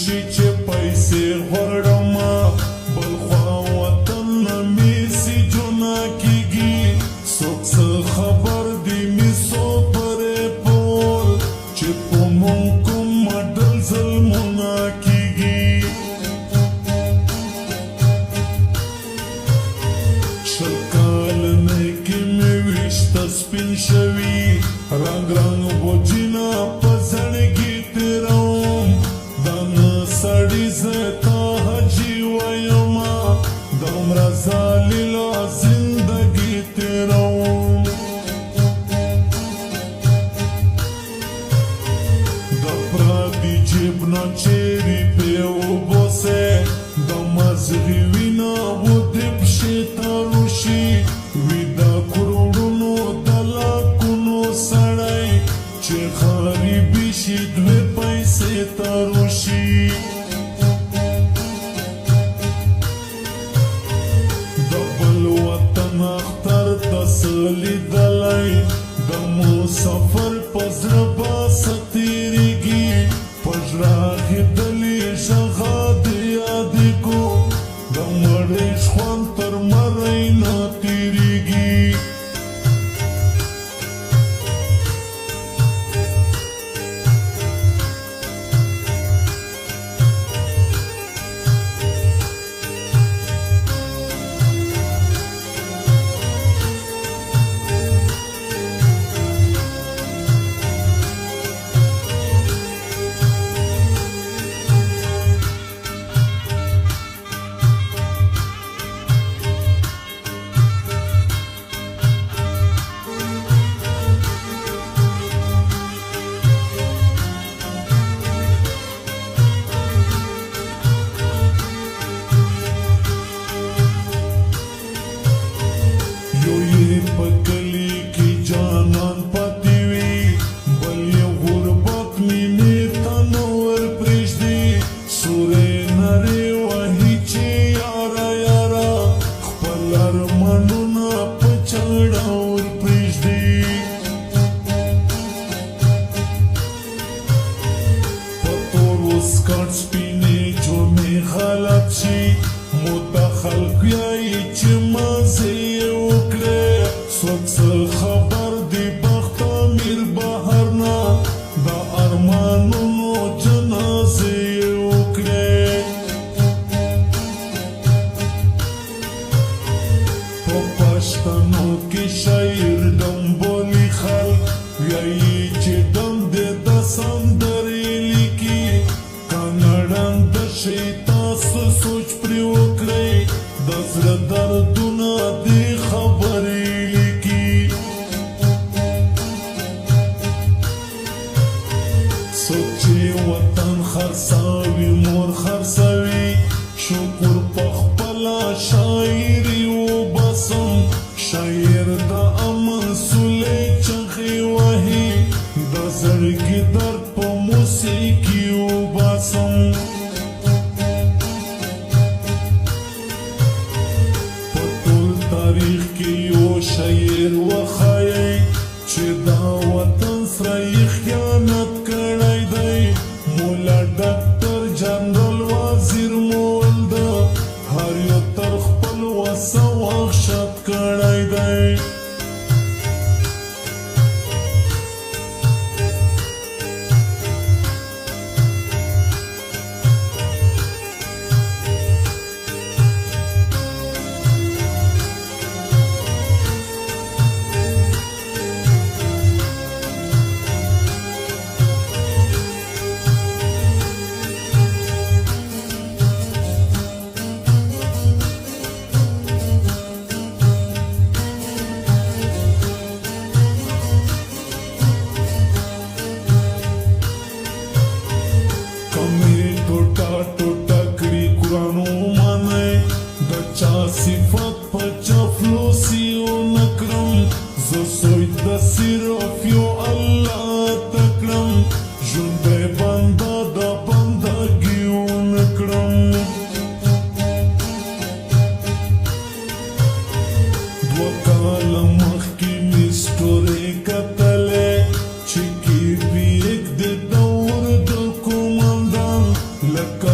شي چې پیسې غواړم بل خوا وطن نه مې سجونه کېږي څوک څه خبر دي مې څو پرې پول چې په مونږ کوم ډول ظلمونه کېږي شل کلنۍ کې مې ویښته سپین شوي رنګ رنګ بوجونه په زړګي تېروم دا نه سړي زه تا حاجي وایم دومره ذلیله زندګي تېروم د پردي جیب نه چیرې پې وباسې د مزغې وینه و دې پښې ته روشي وي د کروړونو د لاکونو سړی چې غریبي شي دوې پیسې ته روشي د بل وطن اختر ته څه لیدلی د مسافر په زړه به څه تېرېږي په زړه اخېدلې ژغه د یادېږو د مړۍ خوند تر مرۍ نه تېرېږي په کلي کې جانان پاتې وي بل یو غربت مینې ته نه ورپرېږدي سورې نرۍ وهي چې یاره یاره خپل ارمانونه په چړه ورپرېږدي په تورو سکرټ سپینې جامې غلط شي موته خلک وایي چې مزې یې وکړې څوک څه خبر دی بخت امیر بهر نه د ارمانونو جنازې یې وکړې په پښتنو کې شاعر ډمبولي خلک وایي چې ډم دې د سندرې لیکي کانړن د شي تاسو سوچ پرې وکړئ د زړه دردونه دې خبرې څوک چې وطن خرڅوي مور خرڅوي شکر په خپله شاعري وباسم شاعر د امن سولې چغې وهي د زړګي درد په موسیقي وباسم په ټول تاریخ کې یو شاعر وښایئ چې دا وطن سره یې خیانت کړی دی مولا ډاکټر جنرال وزیر مولده هر یو تر خپل وسه وحشت کړی دی صفات په چافلوسي ونه کړم زه سوی د صرف یو الله ته کړم ژوند به بنده د بندګي ونه کړم دوه کاله مخکې مې سټورۍ کتلې چې کې پرېږدې د اردو قومندان لکه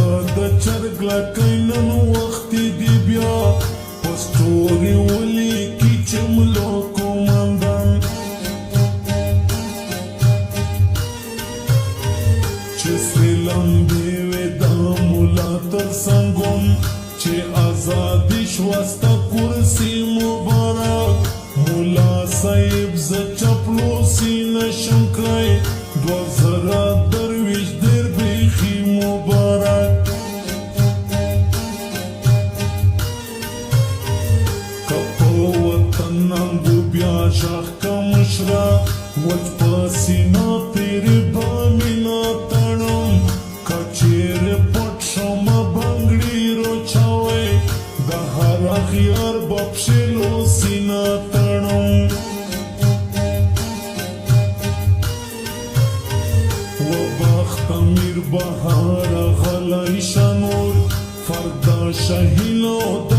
نشم کړی 2000 درویش ډېر بیخي مبارک که په وطن ننګو بیا ژغ که مشره وچ په سینه تېرې به مینه تړم که چیرې پټ شمه بنګړي روچوئ د هر اغیار به پښې لو سینه تړم و بخت امیر بهار غلی شنور فردا شهیل او